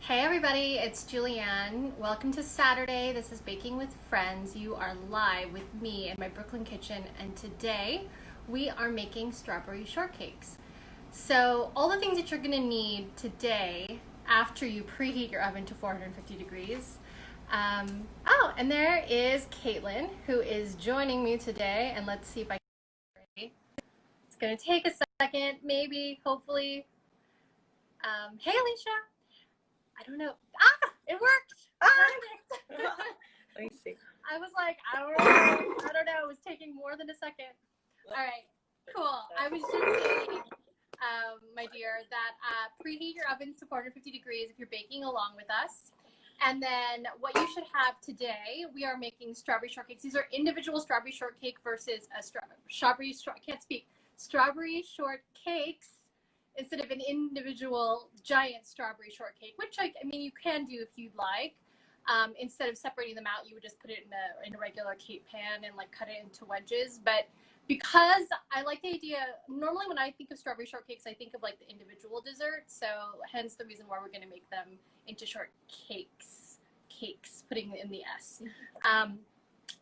Hey everybody, it's JulieAnn. Welcome to Saturday. This is Baking with Friends. You are live with me in my Brooklyn kitchen, and today we are making strawberry shortcakes. So all the things that you're gonna need today after you preheat your oven to 450 degrees. And there is Caitlyn, who is joining me today, and let's see if I can get ready. It's gonna take a second, maybe, hopefully. Hey Alicia. I don't know. It worked. Let me see. I was like, I don't know. It was taking more than a second. All right, cool. I was just saying, my dear, that preheat your ovens to 450 degrees if you're baking along with us. And then what you should have today, we are making strawberry shortcakes. These are individual strawberry shortcake versus a strawberry shortcakes instead of an individual giant strawberry shortcake, which I mean you can do if you'd like. Instead of separating them out, you would just put it in a regular cake pan and like cut it into wedges. But because I like the idea, normally when I think of strawberry shortcakes, I think of like the individual dessert. So hence the reason why we're going to make them into shortcakes, putting in the S.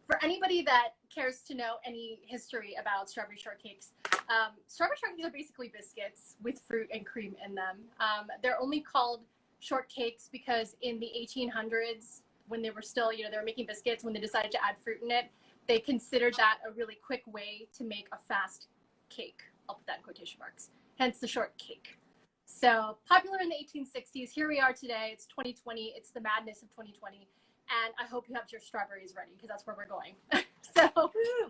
For anybody that cares to know any history about strawberry shortcakes, strawberry shortcakes are basically biscuits with fruit and cream in them. They're only called shortcakes because in the 1800s, when they were still, they were making biscuits, when they decided to add fruit in it, they considered that a really quick way to make a fast cake. I'll put that in quotation marks. Hence the shortcake. So popular in the 1860s. Here we are today. It's 2020. It's the madness of 2020. And I hope you have your strawberries ready because that's where we're going. So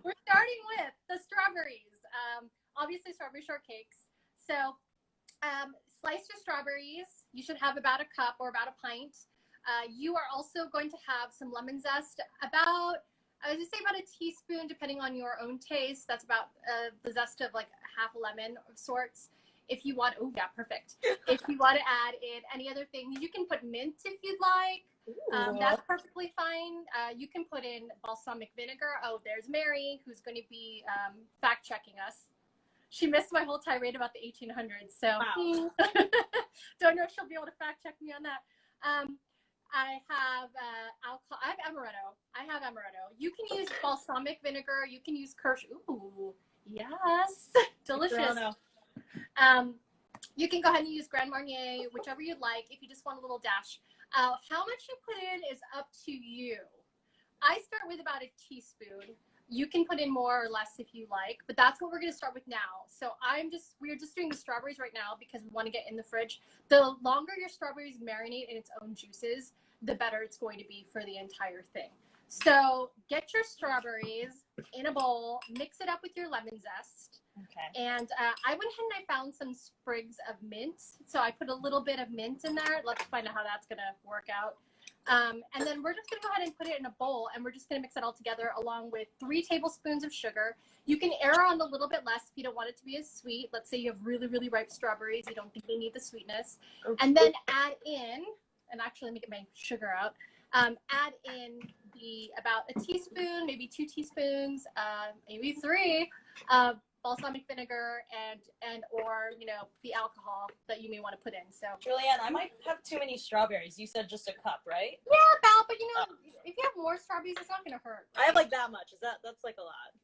we're starting with the strawberries. Obviously strawberry shortcakes. So slice your strawberries. You should have about a cup or about a pint. You are also going to have some lemon zest, I would say about a teaspoon, depending on your own taste. That's about the zest of like half a lemon of sorts. If you want, oh yeah, perfect. If you want to add in any other things, you can put mint if you'd like. That's perfectly fine. You can put in balsamic vinegar. Oh, there's Mary, who's going to be fact checking us. She missed my whole tirade about the 1800s, so wow. Don't know if she'll be able to fact check me on that. I have alcohol. I have amaretto. You can use balsamic vinegar. You can use kirsch. Ooh, yes, delicious. You can go ahead and use Grand Marnier, whichever you'd like, if you just want a little dash. How much you put in is up to you. I start with about a teaspoon. You can put in more or less if you like, but that's what we're going to start with now. So we're just doing the strawberries right now because we want to get in the fridge. The longer your strawberries marinate in its own juices, the better it's going to be for the entire thing. So get your strawberries in a bowl, mix it up with your lemon zest. Okay. And I went ahead and I found some sprigs of mint. So I put a little bit of mint in there. Let's find out how that's going to work out. And then we're just going to go ahead and put it in a bowl, and we're just going to mix it all together along with 3 tablespoons of sugar. You can err on a little bit less if you don't want it to be as sweet. Let's say you have really, really ripe strawberries. You don't think they need the sweetness. Okay. And then add in, and actually let me get my sugar out, add in about a teaspoon, maybe 2 teaspoons, maybe 3 of balsamic vinegar and or the alcohol that you may want to put in. So JulieAnn, I might have too many strawberries. You said just a cup, right? Yeah, about, but if you have more strawberries, it's not gonna hurt. Right? I have like that much. That's like a lot?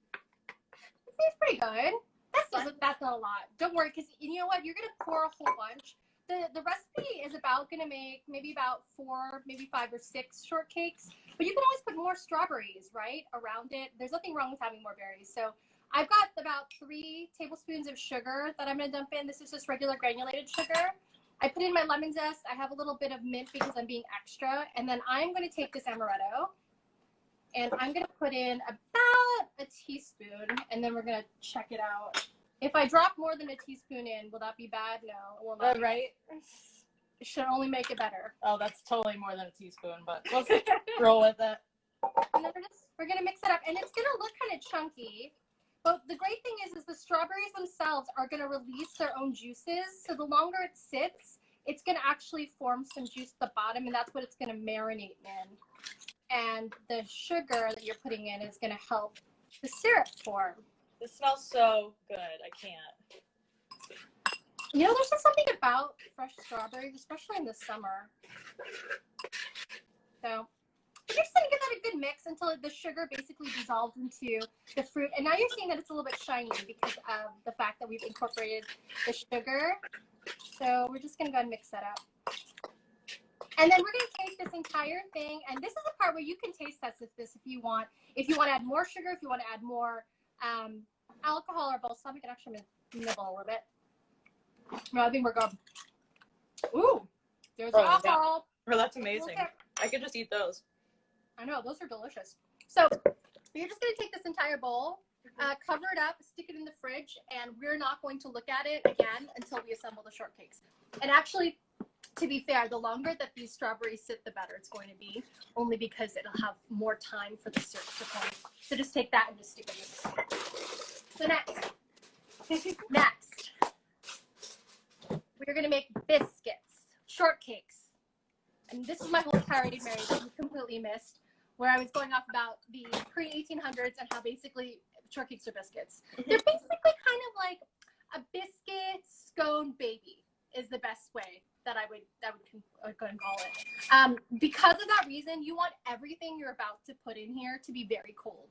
It seems pretty good. That's not a lot. Don't worry, because you know what? You're gonna pour a whole bunch. The recipe is gonna make maybe about 4, maybe 5 or 6 shortcakes, but you can always put more strawberries right around it. There's nothing wrong with having more berries. So I've got about 3 tablespoons of sugar that I'm going to dump in. This is just regular granulated sugar. I put in my lemon zest. I have a little bit of mint because I'm being extra. And then I'm going to take this amaretto and I'm going to put in about a teaspoon, and then we're going to check it out. If I drop more than a teaspoon in, will that be bad? No, it will not. Right? It should only make it better. Oh, that's totally more than a teaspoon, but let's roll with it. And then we're going to mix it up. And it's going to look kind of chunky. But the great thing is the strawberries themselves are going to release their own juices. So the longer it sits, it's going to actually form some juice at the bottom, and that's what it's going to marinate in. And the sugar that you're putting in is going to help the syrup form. This smells so good. I can't. You know, there's just something about fresh strawberries, especially in the summer. So you're just gonna give that a good mix until the sugar basically dissolves into the fruit. And now you're seeing that it's a little bit shiny because of the fact that we've incorporated the sugar. So we're just gonna go ahead and mix that up. And then we're gonna take this entire thing, and this is the part where you can taste test this if you want. If you want to add more sugar, if you want to add more alcohol or balsamic, and actually I'm gonna nibble a little bit. No, I think we're good. Ooh, there's alcohol. Yeah. Oh, that's amazing. I could just eat those. I know, those are delicious. So you're just gonna take this entire bowl, cover it up, stick it in the fridge, and we're not going to look at it again until we assemble the shortcakes. And actually, to be fair, the longer that these strawberries sit, the better it's going to be, only because it'll have more time for the syrup to form. So just take that and just stick it in the fridge. So next, we're gonna make biscuits, shortcakes. And this is my whole tirade, Mary, that you completely missed, where I was going off about the pre-1800s and how basically shortcakes are biscuits. They're basically kind of like a biscuit scone baby is the best way that I would go and call it. Because of that reason, you want everything you're about to put in here to be very cold.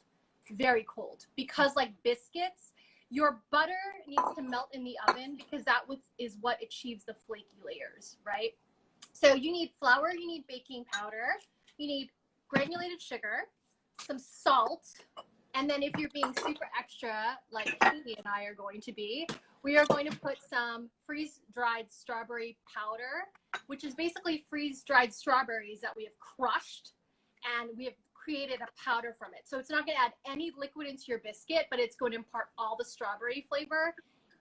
Very cold. Because like biscuits, your butter needs to melt in the oven because that is what achieves the flaky layers, right? So you need flour, you need baking powder, you need granulated sugar, some salt, and then if you're being super extra, like Katie and I are going to be, we are going to put some freeze-dried strawberry powder, which is basically freeze-dried strawberries that we have crushed, and we have created a powder from it. So it's not going to add any liquid into your biscuit, but it's going to impart all the strawberry flavor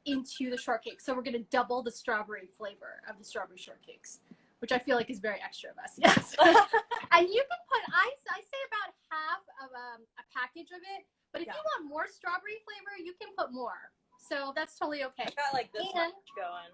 into the shortcake. So we're going to double the strawberry flavor of the strawberry shortcakes, which I feel like is very extra of us. Yes. And you can put, I say about half of a package of it, but if you want more strawberry flavor, you can put more. So that's totally okay. I got like this much going.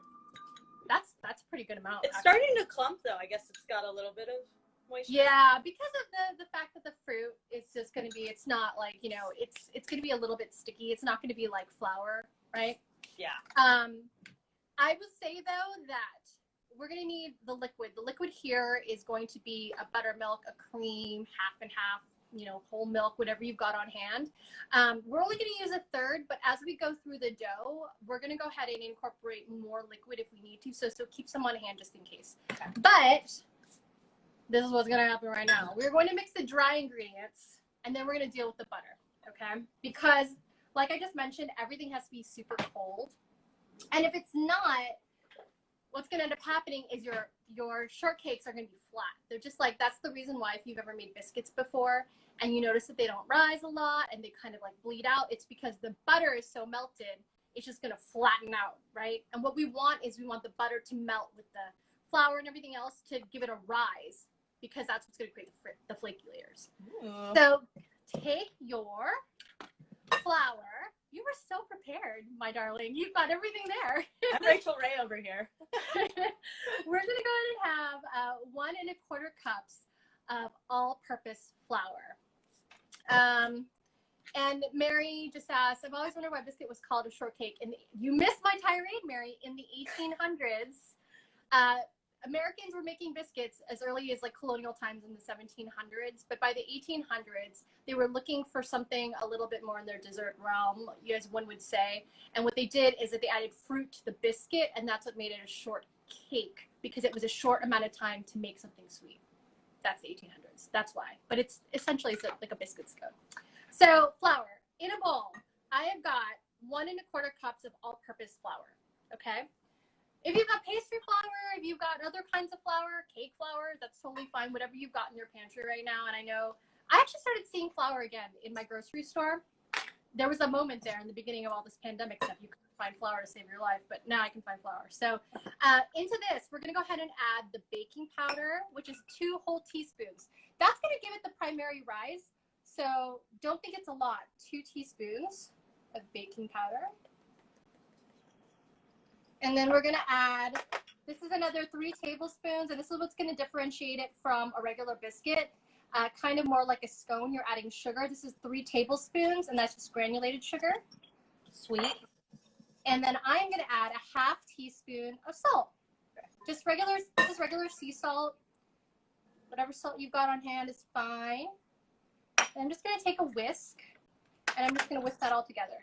That's a pretty good amount. It's starting to clump though. I guess it's got a little bit of moisture. Yeah, because of the fact that the fruit is just going to be, it's not like, you know, it's going to be a little bit sticky. It's not going to be like flour, right? Yeah. I would say though that we're going to need the liquid. The liquid here is going to be a buttermilk, a cream, half and half, you know, whole milk, whatever you've got on hand. We're only going to use a third, but as we go through the dough, we're going to go ahead and incorporate more liquid if we need to. So keep some on hand just in case. Okay. But this is what's going to happen right now. We're going to mix the dry ingredients, and then we're going to deal with the butter, okay? Because, like I just mentioned, everything has to be super cold. And if it's not, what's going to end up happening is your shortcakes are going to be flat. They're just like, that's the reason why if you've ever made biscuits before and you notice that they don't rise a lot and they kind of like bleed out, it's because the butter is so melted, it's just going to flatten out, right? And what we want is we want the butter to melt with the flour and everything else to give it a rise, because that's what's going to create the flaky layers. Ooh. So take your flour. You were so prepared, my darling. You've got everything there. I'm Rachel Ray over here. We're going to go ahead and have 1 1/4 cups of all-purpose flour. And Mary just asked, I've always wondered why biscuit was called a shortcake. And you missed my tirade, Mary. In the 1800s, Americans were making biscuits as early as like colonial times in the 1700s, but by the 1800s, they were looking for something a little bit more in their dessert realm, as one would say. And what they did is that they added fruit to the biscuit, and that's what made it a shortcake, because it was a short amount of time to make something sweet. That's the 1800s. That's why. But it's essentially like a biscuit scone. So flour in a bowl. I have got 1 1/4 cups of all-purpose flour. Okay. If you've got pastry flour, if you've got other kinds of flour, cake flour, that's totally fine. Whatever you've got in your pantry right now. And I know I actually started seeing flour again in my grocery store. There was a moment there in the beginning of all this pandemic stuff, you couldn't find flour to save your life, but now I can find flour. So into this, we're going to go ahead and add the baking powder, which is 2 whole teaspoons. That's going to give it the primary rise. So don't think it's a lot. 2 teaspoons of baking powder. And then we're going to add, this is another 3 tablespoons, and this is what's going to differentiate it from a regular biscuit. Kind of more like a scone, you're adding sugar. This is 3 tablespoons, and that's just granulated sugar. Sweet. And then I'm going to add a half teaspoon of salt. Just regular sea salt. Whatever salt you've got on hand is fine. And I'm just going to take a whisk, and I'm just going to whisk that all together.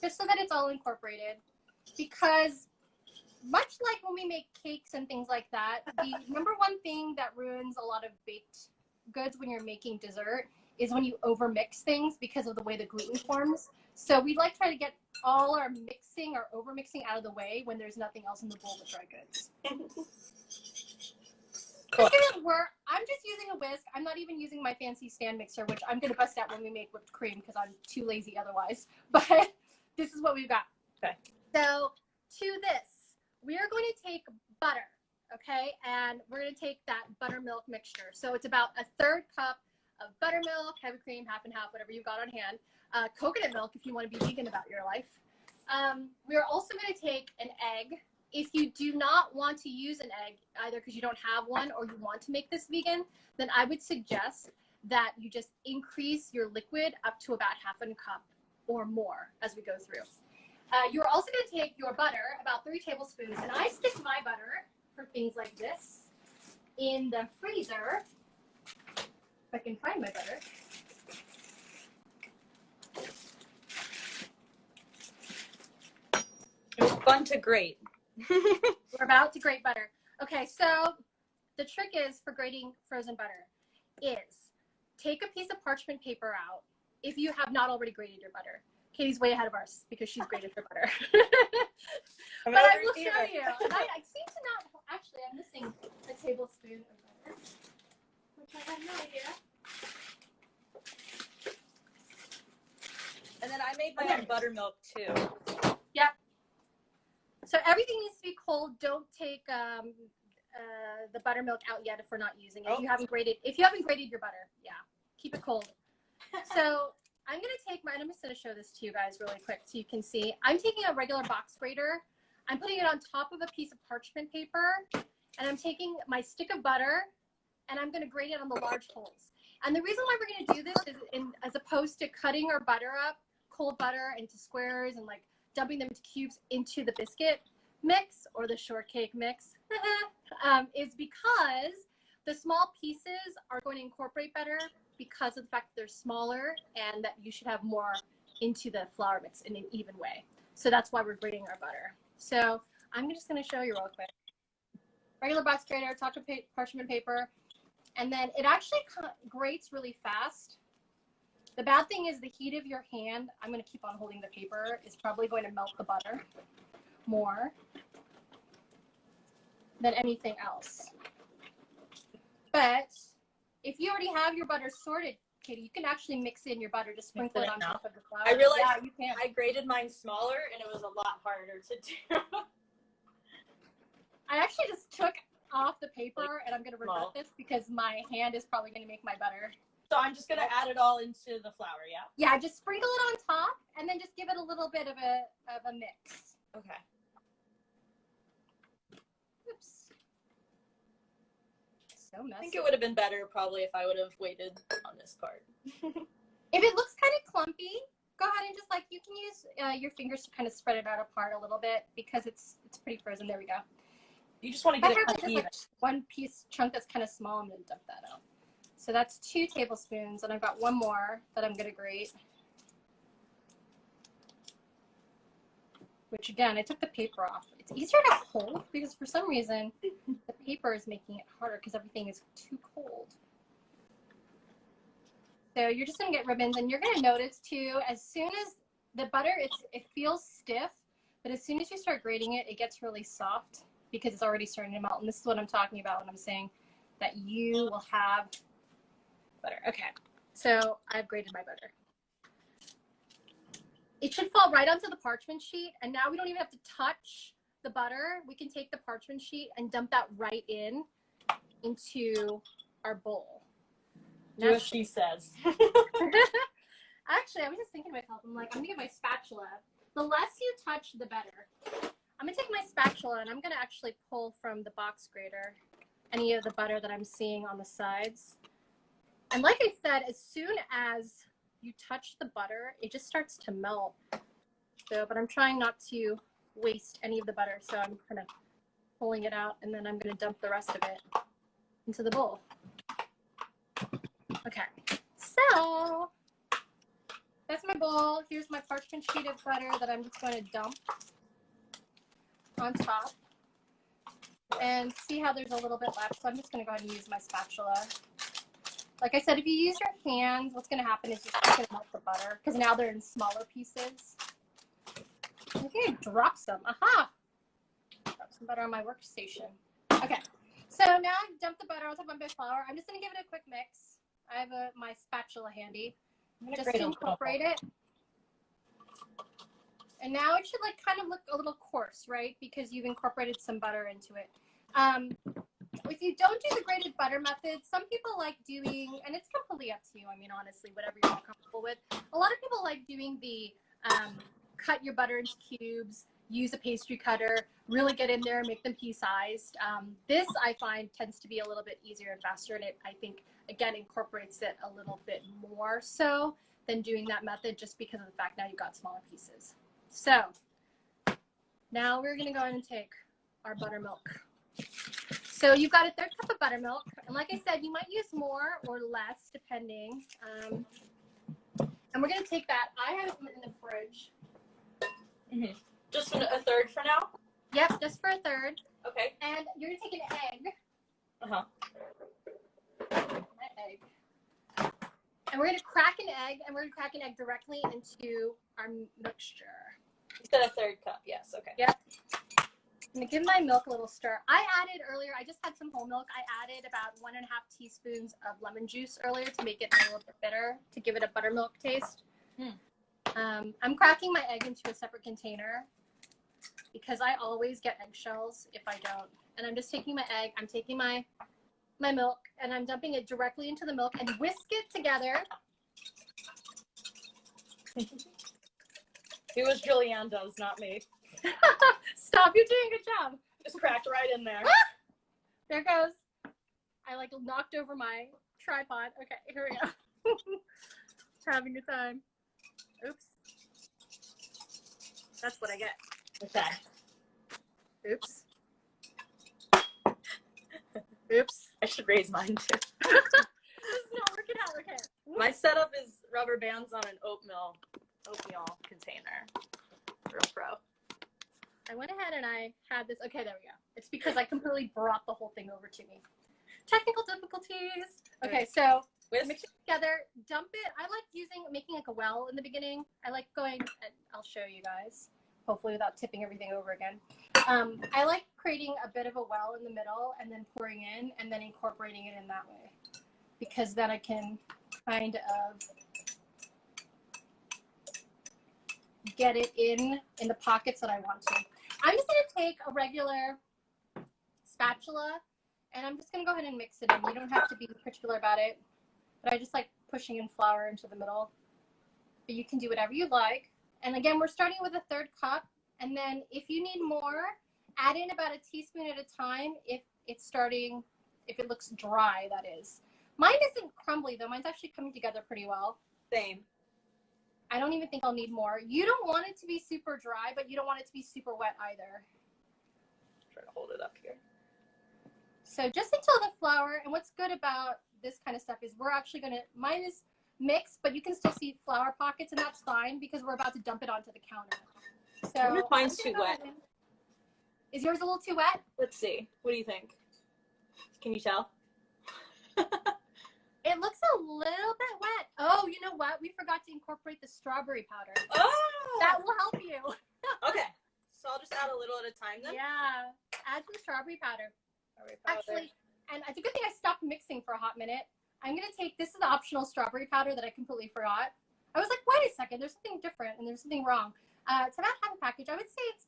Just so that it's all incorporated. Because much like when we make cakes and things like that, the number one thing that ruins a lot of baked goods when you're making dessert is when you overmix things because of the way the gluten forms. So we like try to get all our mixing or overmixing out of the way when there's nothing else in the bowl with dry goods. Cool. I'm just using a whisk. I'm not even using my fancy stand mixer, which I'm going to bust out when we make whipped cream because I'm too lazy otherwise. But this is what we've got. Okay. So to this, we are going to take butter, okay? And we're going to take that buttermilk mixture. So it's about a third cup of buttermilk, heavy cream, half and half, whatever you've got on hand. Coconut milk if you want to be vegan about your life. We're also going to take an egg. If you do not want to use an egg, either because you don't have one or you want to make this vegan, then I would suggest that you just increase your liquid up to about half a cup or more as we go through. You're also going to take your butter, about 3 tablespoons, and I stick my butter for things like this in the freezer. If I can find my butter. It was fun to grate. We're about to grate butter. Okay, so the trick is for grating frozen butter is take a piece of parchment paper out if you have not already grated your butter. Katie's way ahead of us because she's grated her butter. But I will show you. And I seem to not, actually, I'm missing a tablespoon of butter, which I have no idea. And then I made my own buttermilk too. Yep. So everything needs to be cold. Don't take the buttermilk out yet if we're not using it. Oh. If you haven't grated your butter, yeah, keep it cold. So I'm gonna take and I'm just gonna show this to you guys really quick so you can see. I'm taking a regular box grater. I'm putting it on top of a piece of parchment paper, and I'm taking my stick of butter, and I'm gonna grate it on the large holes. And the reason why we're gonna do this is as opposed to cutting our butter up, cold butter into squares and like dumping them into cubes into the biscuit mix or the shortcake mix is because the small pieces are going to incorporate better because of the fact that they're smaller and that you should have more into the flour mix in an even way. So that's why we're grating our butter. So I'm just going to show you real quick. Regular box grater, top of parchment paper, and then it actually grates really fast. The bad thing is the heat of your hand, I'm going to keep on holding the paper, is probably going to melt the butter more than anything else. But if you already have your butter sorted, Katie, you can actually mix in your butter, just sprinkle it on top of the flour. I realized yeah, you can. I grated mine smaller and it was a lot harder to do. I actually just took off the paper and I'm going to regret this because my hand is probably going to make my butter. So I'm just going to add it all into the flour, yeah? Yeah, just sprinkle it on top and then just give it a little bit of a mix. Okay. Oops. So messy. I think it would have been better probably if I would have waited on this part. If it looks kind of clumpy, go ahead and just you can use your fingers to kind of spread it out apart a little bit because it's pretty frozen. There we go. You just want to get it just even. One piece chunk that's kind of small. I'm going to dump that out. So that's 2 tablespoons, and I've got one more that I'm going to grate. Which again, I took the paper off. It's easier to hold because for some reason the paper is making it harder because everything is too cold. So you're just going to get ribbons, and you're going to notice too, as soon as the butter, it feels stiff, but as soon as you start grating it, it gets really soft because it's already starting to melt. And this is what I'm talking about when I'm saying that you will have butter. Okay, so I've grated my butter. It should fall right onto the parchment sheet, and now we don't even have to touch the butter. We can take the parchment sheet and dump that right into our bowl. Do as she says. Actually, I was just thinking to myself, I'm gonna get my spatula. The less you touch, the better. I'm gonna take my spatula and I'm gonna actually pull from the box grater any of the butter that I'm seeing on the sides. And like I said, as soon as you touch the butter, it just starts to melt. So, but I'm trying not to waste any of the butter. So I'm kind of pulling it out, and then I'm going to dump the rest of it into the bowl. Okay, so that's my bowl. Here's my parchment sheet of butter that I'm just going to dump on top. And see how there's a little bit left. So I'm just going to go ahead and use my spatula. Like I said, if you use your hands, what's going to happen is you're going to melt the butter because now they're in smaller pieces. Okay, drop some. Aha! Drop some butter on my workstation. Okay, so now I've dumped the butter on top of my flour. I'm just going to give it a quick mix. I have my spatula handy just to incorporate it. And now it should like kind of look a little coarse, right? Because you've incorporated some butter into it. If you don't do the grated butter method, some people like doing, and it's completely up to you. I mean, honestly, whatever you're comfortable with. A lot of people like doing the cut your butter into cubes, use a pastry cutter, really get in there, make them pea-sized. This, I find, tends to be a little bit easier and faster, and it, I think, again, incorporates it a little bit more so than doing that method just because of the fact now you've got smaller pieces. So now we're going to go ahead and take our buttermilk. So you've got a 1/3 cup of buttermilk. And like I said, you might use more or less depending. And we're going to take that. I have it in the fridge. Mm-hmm. Just a 1/3 for now? Yep, just for a 1/3. Okay. And you're going to take an egg. Uh-huh. My egg. And we're going to crack an egg, and we're going to crack an egg directly into our mixture. You said a 1/3 cup, yes, okay. Yep. I'm going to give my milk a little stir. I added earlier, I just had some whole milk. I added about 1½ teaspoons of lemon juice earlier to make it a little bit bitter, to give it a buttermilk taste. I'm cracking my egg into a separate container because I always get eggshells if I don't. And I'm just taking my egg, I'm taking my milk, and I'm dumping it directly into the milk and whisk it together. Do as JulieAnn does, not me. Stop, you're doing a good job. Just cracked right in there. There goes. I like knocked over my tripod. Okay, here we go. Having a time. Oops. That's what I get. Okay. Oops. Oops. I should raise mine too. This is not working out. Okay. My setup is rubber bands on an oatmeal container. Real pro. I went ahead and I had this. Okay, there we go. It's because I completely brought the whole thing over to me. Technical difficulties. Okay, so mix it together, dump it. I like making like a well in the beginning. I like going, and I'll show you guys, hopefully without tipping everything over again. I like creating a bit of a well in the middle and then pouring in and then incorporating it in that way. Because then I can kind of get it in the pockets that I want to. I'm just going to take a regular spatula and I'm just going to go ahead and mix it in. You don't have to be particular about it, but I just like pushing in flour into the middle. But you can do whatever you like. And again, we're starting with a 1/3 cup. And then if you need more, add in about a teaspoon at a time if it looks dry, that is. Mine isn't crumbly though. Mine's actually coming together pretty well. Same. I don't even think I'll need more. You don't want it to be super dry, but you don't want it to be super wet either. Try to hold it up here. So just until the flour, and what's good about this kind of stuff is we're actually going to, mine is mixed, but you can still see flour pockets, and that's fine because we're about to dump it onto the counter. So mine's too wet. Is yours a little too wet? Let's see. What do you think? Can you tell? It looks a little bit wet. Oh, you know what? We forgot to incorporate the strawberry powder. Oh! That will help you. Okay. So I'll just add a little at a time then? Yeah. Add some strawberry powder. Actually, and it's a good thing I stopped mixing for a hot minute. I'm going to take, this is the optional strawberry powder that I completely forgot. I was like, wait a second, there's something different and there's something wrong. It's about half a package. I would say it's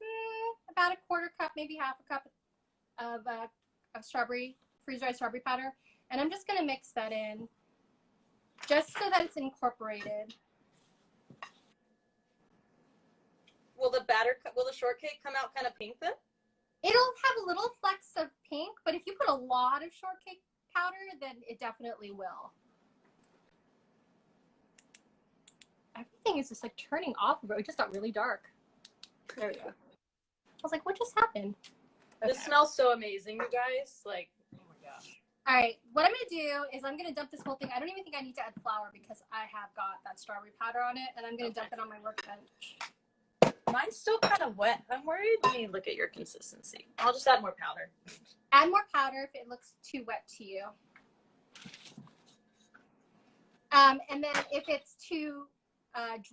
about a 1/4 cup, maybe half a cup of strawberry, freeze-dried strawberry powder. And I'm just going to mix that in just so that it's incorporated. Will the shortcake come out kind of pink then? It'll have a little flecks of pink, but if you put a lot of shortcake powder, then it definitely will. Everything is just like turning off. It just got really dark. There we go. I was like, what just happened? Okay. This smells so amazing, you guys. Like, oh my gosh. All right, what I'm gonna do is I'm gonna dump this whole thing. I don't even think I need to add flour because I have got that strawberry powder on it, and I'm gonna dump it on my workbench. Mine's still kind of wet. I'm worried. Let me look at your consistency. I'll just add more powder. Add more powder if it looks too wet to you. And then if it's too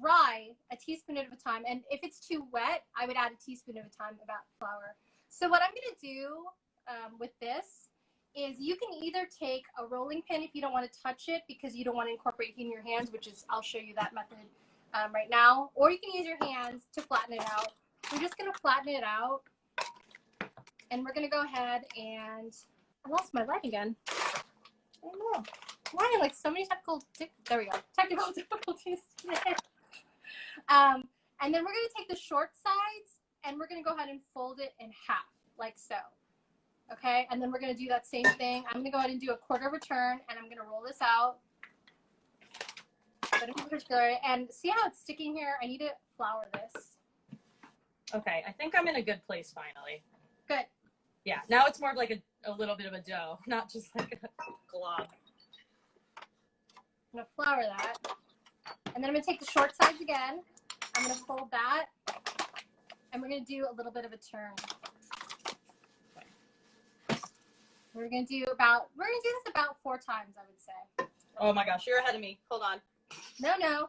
dry, a teaspoon at a time. And if it's too wet, I would add a teaspoon at a time of flour. So what I'm going to do with this is you can either take a rolling pin if you don't want to touch it because you don't want to incorporate it in your hands, which is, I'll show you that method right now. Or you can use your hands to flatten it out. We're just going to flatten it out. And we're going to go ahead and, I lost my light again. I don't know. I'm having like so many there we go. Technical difficulties today. And then we're going to take the short sides and we're going to go ahead and fold it in half, like so. Okay, and then we're going to do that same thing. I'm going to go ahead and do a quarter of a turn and I'm going to roll this out. And see how it's sticking here? I need to flour this. Okay, I think I'm in a good place finally. Good. Yeah, now it's more of like a little bit of a dough, not just like a glob. I'm going to flour that. And then I'm going to take the short sides again. I'm going to fold that. And we're going to do a little bit of a turn. We're going to do this about 4 times, I would say. Oh my gosh, you're ahead of me. Hold on. No.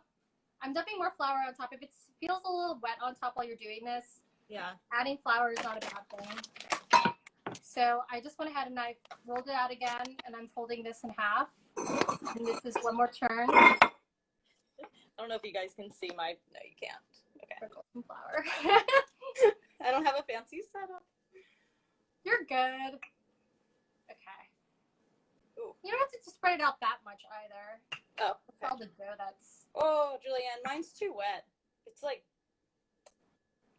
I'm dumping more flour on top. If it feels a little wet on top while you're doing this, yeah, adding flour is not a bad thing. So I just went ahead and I rolled it out again, and I'm folding this in half. And this is one more turn. I don't know if you guys can see no, you can't. Okay. Sprinkle some flour. I don't have a fancy setup. You're good. Okay. Ooh. You don't have to spread it out that much either. Oh, okay. All the dough that's. Oh, JulieAnn, mine's too wet. It's like,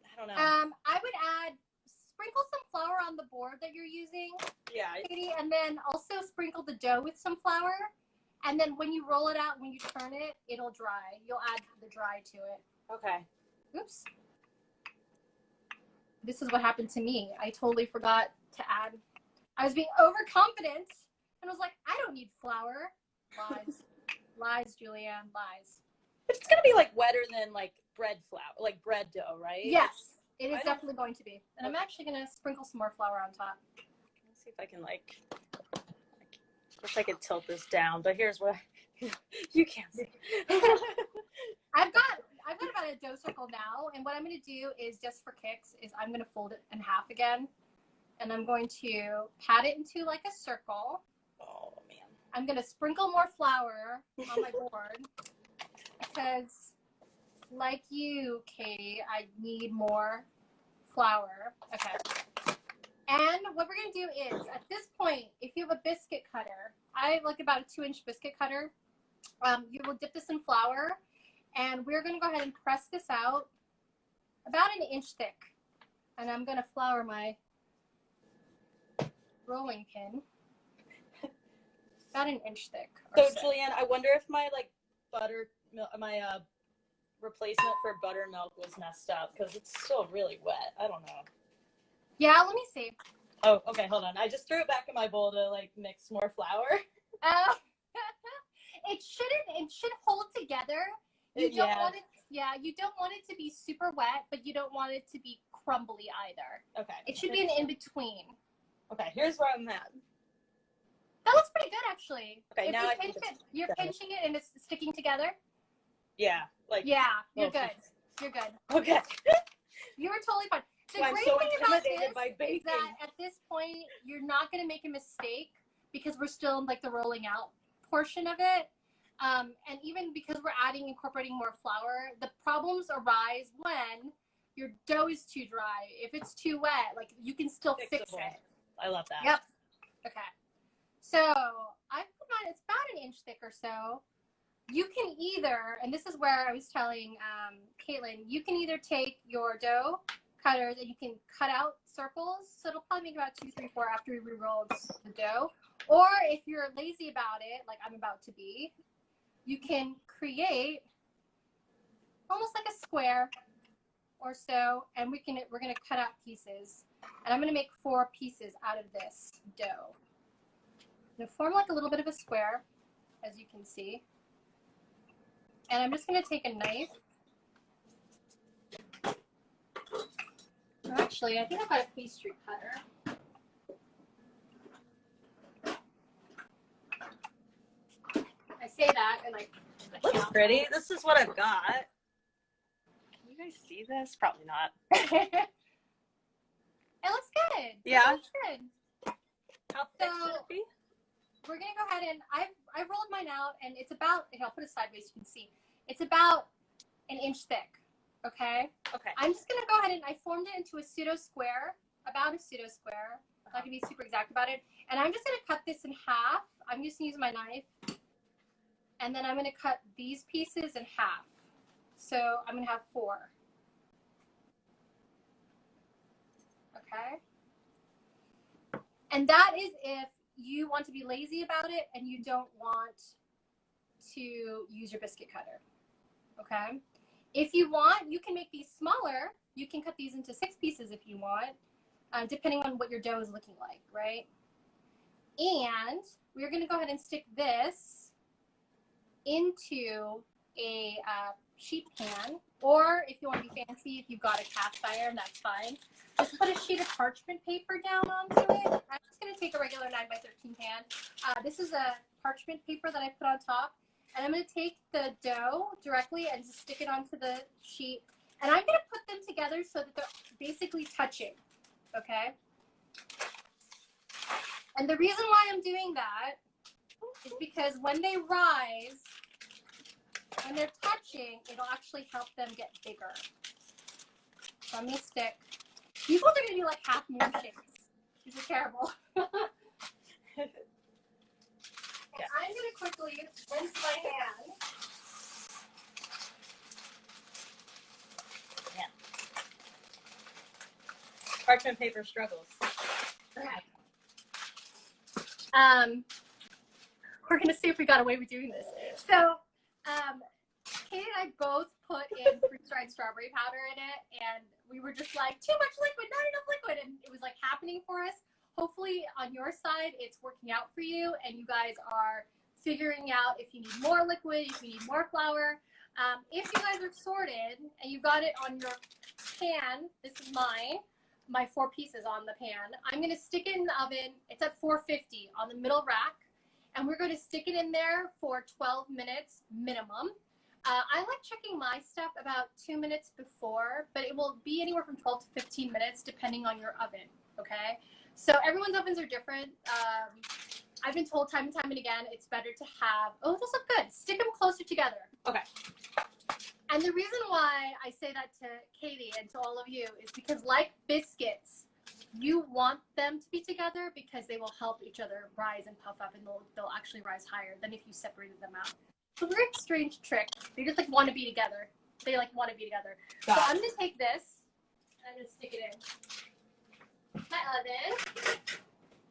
I don't know. I would sprinkle some flour on the board that you're using. Yeah. Katie, and then also sprinkle the dough with some flour. And then when you roll it out, when you turn it, it'll dry. You'll add the dry to it. Okay. Oops. This is what happened to me. I totally forgot to add. I was being overconfident and was like, I don't need flour. Lies. Lies, JulieAnn, lies. But it's going to be like wetter than like bread flour, like bread dough, right? Yes, it is definitely going to be. And I'm actually going to sprinkle some more flour on top. Let's see if I can wish I could tilt this down, but here's what you can't see. I've got about a dough circle now, and what I'm going to do is just for kicks is I'm going to fold it in half again, and I'm going to pat it into like a circle. Oh man! I'm going to sprinkle more flour on my board because, like you, Katie, I need more flour. Okay. And what we're going to do is, at this point, if you have a biscuit cutter, I like about a 2-inch biscuit cutter, you will dip this in flour, and we're going to go ahead and press this out about 1 inch thick. And I'm going to flour my rolling pin about 1 inch thick. So, JulieAnn, I wonder if my replacement for buttermilk was messed up because it's still really wet. I don't know. Yeah, let me see. Oh, okay, hold on. I just threw it back in my bowl to like mix more flour. It should hold together. You don't want it to be super wet, but you don't want it to be crumbly either. Okay. It should be an in-between. Okay, here's where I'm at. That looks pretty good, actually. Okay, if now you I pinch think it, you're pinching it and it's sticking together. Yeah, You're good. You're good. Okay. You were totally fine. The I'm great so thing about intimidated by this baking. is that at this point, you're not going to make a mistake because we're still in like the rolling out portion of it. And even because we're incorporating more flour, the problems arise when your dough is too dry. If it's too wet, like you can still fix it. I love that. Yep. Okay. So I put mine, it's about 1 inch thick or so. You can either, and this is where I was telling Caitlyn, you can either take your dough cutters and you can cut out circles. So it'll probably make about 2, 3, 4 after we re-rolled the dough. Or if you're lazy about it, like I'm about to be, you can create almost like a square or so, and we're gonna cut out pieces. And I'm gonna make 4 pieces out of this dough. I'm gonna form like a little bit of a square, as you can see. And I'm just gonna take a knife. Actually, I think I've got a pastry cutter. I say that and like. Looks pretty. This is what I've got. Can you guys see this? Probably not. It looks good. Yeah. It looks good. How thick should it be? We're gonna go ahead and I rolled mine out, and it's about, and I'll put it sideways so you can see. It's about an inch thick. Okay. Okay. I'm just gonna go ahead and I formed it into a pseudo square, about a pseudo square. I'm not gonna be super exact about it. And I'm just gonna cut this in half. I'm just gonna use my knife. And then I'm gonna cut these pieces in half. So I'm gonna have 4. Okay. And that is if you want to be lazy about it and you don't want to use your biscuit cutter. Okay. If you want, you can make these smaller. You can cut these into 6 pieces if you want, depending on what your dough is looking like, right? And we're going to go ahead and stick this into a sheet pan, or if you want to be fancy, if you've got a cast iron, that's fine. Just put a sheet of parchment paper down onto it. I'm just going to take a regular 9x13 pan. This is a parchment paper that I put on top. And I'm going to take the dough directly and just stick it onto the sheet. And I'm going to put them together so that they're basically touching, okay? And the reason why I'm doing that is because when they rise, when they're touching, it'll actually help them get bigger. So I'm going to stick. These ones are going to be like half moon shapes. These are terrible. Yeah. I'm going to quickly rinse my hand. Yeah. Parchment paper struggles. Okay. We're going to see if we got away with doing this. So, Kate and I both put in freeze-dried strawberry powder in it, and we were just like, too much liquid, not enough liquid, and it was like happening for us. Hopefully on your side, it's working out for you, and you guys are figuring out if you need more liquid, if you need more flour. If you guys are sorted and you got it on your pan, this is mine, my 4 pieces on the pan. I'm going to stick it in the oven. It's at 450 on the middle rack, and we're going to stick it in there for 12 minutes minimum. I like checking my stuff about 2 minutes before, but it will be anywhere from 12 to 15 minutes depending on your oven, okay? So everyone's ovens are different. I've been told time and time and again, it's better to have, oh, those look good. Stick them closer together. Okay. And the reason why I say that to Katie and to all of you is because like biscuits, you want them to be together because they will help each other rise and puff up, and they'll actually rise higher than if you separated them out. It's a very strange trick. They just like want to be together. They like want to be together. So I'm going to take this and I'm going to stick it in my oven.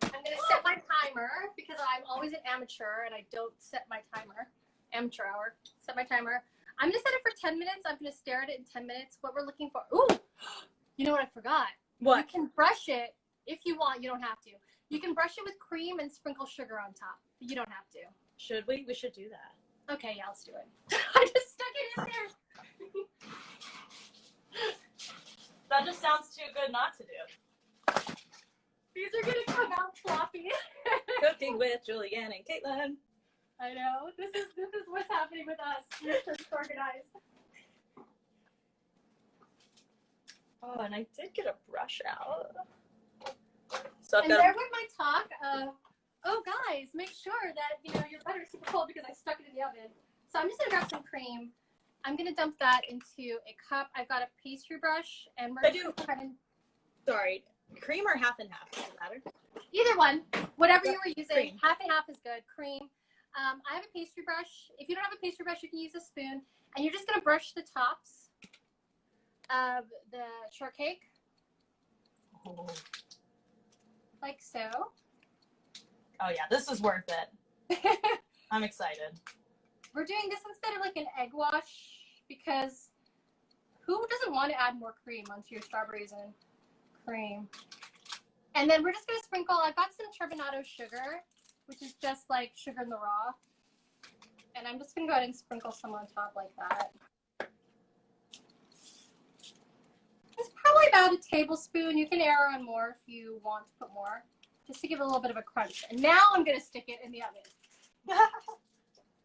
I'm going to set my timer because I'm always an amateur and I don't set my timer. Amateur hour. Set my timer. I'm going to set it for 10 minutes. I'm going to stare at it in 10 minutes. What we're looking for. Ooh, you know what I forgot? What? You can brush it if you want. You don't have to. You can brush it with cream and sprinkle sugar on top. You don't have to. Should we? We should do that. Okay, yeah, let's do it. I just stuck it in there. That just sounds too good not to do. These are going to come out floppy. Cooking with JulieAnn and Caitlyn. I know. This is what's happening with us. We're so disorganized. Oh, and I did get a brush out. So and there went my talk of, oh guys, make sure that your butter is super cold because I stuck it in the oven. So I'm just gonna grab some cream. I'm gonna dump that into a cup. I've got a pastry brush, and we're gonna go ahead and. Sorry, cream or half and half? Does it matter? Either one, whatever you were using. Cream. Half and half is good. Cream. I have a pastry brush. If you don't have a pastry brush, you can use a spoon, and you're just gonna brush the tops of the shortcake, like so. Oh yeah, this is worth it. I'm excited. We're doing this instead of like an egg wash because Who doesn't want to add more cream onto your strawberries and cream? And then we're just going to sprinkle, I've got some turbinado sugar, which is just like sugar in the raw. And I'm just going to go ahead and sprinkle some on top like that. It's probably about a tablespoon. You can err on more if you want to put more, just to give it a little bit of a crunch. And now I'm going to stick it in the oven.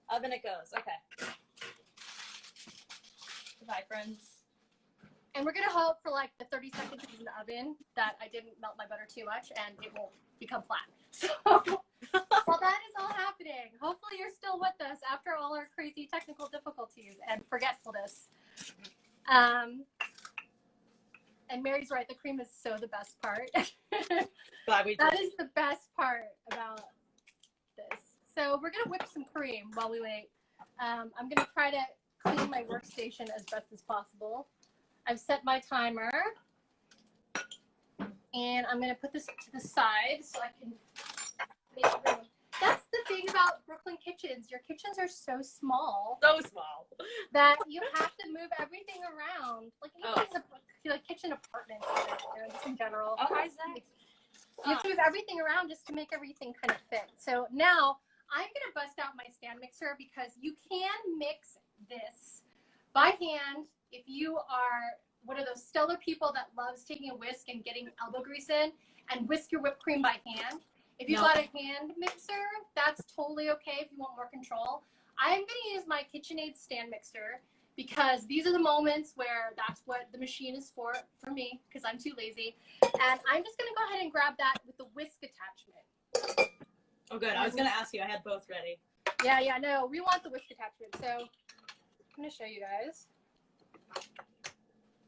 Oven it goes. Okay. Goodbye, friends. And we're going to hope for like the 30 seconds in the oven that I didn't melt my butter too much and it won't become flat. So while that is all happening, hopefully you're still with us after all our crazy technical difficulties and forgetfulness. And Mary's right, the cream is so the best part. Glad we did. That is the best part about this. So we're going to whip some cream while we wait. I'm going to try to clean my workstation as best as possible. I've set my timer. And I'm going to put this to the side so I can make room. That's the thing about Brooklyn kitchens. Your kitchens are so small. So small. That you have to move everything around. Like even like kitchen apartments, just in general. Oh, hi, Zach. You have to move everything around just to make everything kind of fit. So now I'm going to bust out my stand mixer because you can mix this by hand if you are one of those stellar people that loves taking a whisk and getting elbow grease in and whisk your whipped cream by hand. If you've got a hand mixer, that's totally okay if you want more control. I'm going to use my KitchenAid stand mixer because these are the moments where that's what the machine is for me because I'm too lazy. And I'm just going to go ahead and grab that with the whisk attachment. Oh, good. I was going to ask you. I had both ready. Yeah, no, we want the whisk attachment. So I'm going to show you guys.